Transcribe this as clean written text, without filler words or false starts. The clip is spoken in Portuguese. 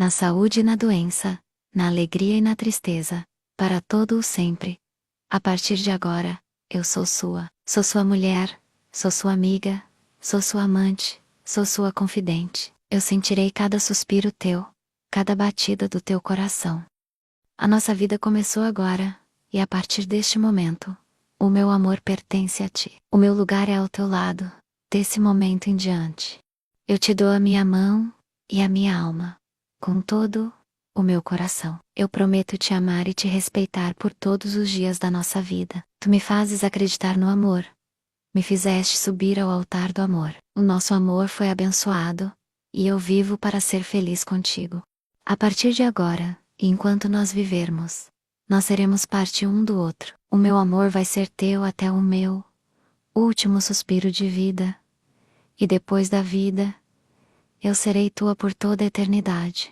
na saúde e na doença, na alegria e na tristeza, para todo o sempre. A partir de agora, eu sou sua mulher, sou sua amiga, sou sua amante, sou sua confidente. Eu sentirei cada suspiro teu, cada batida do teu coração. A nossa vida começou agora, e a partir deste momento, o meu amor pertence a ti. O meu lugar é ao teu lado, desse momento em diante. Eu te dou a minha mão e a minha alma, com todo o meu coração. Eu prometo te amar e te respeitar por todos os dias da nossa vida. Tu me fazes acreditar no amor. Me fizeste subir ao altar do amor. O nosso amor foi abençoado, e eu vivo para ser feliz contigo. A partir de agora, e enquanto nós vivermos, nós seremos parte um do outro. O meu amor vai ser teu até o meu último suspiro de vida, e depois da vida, eu serei tua por toda a eternidade.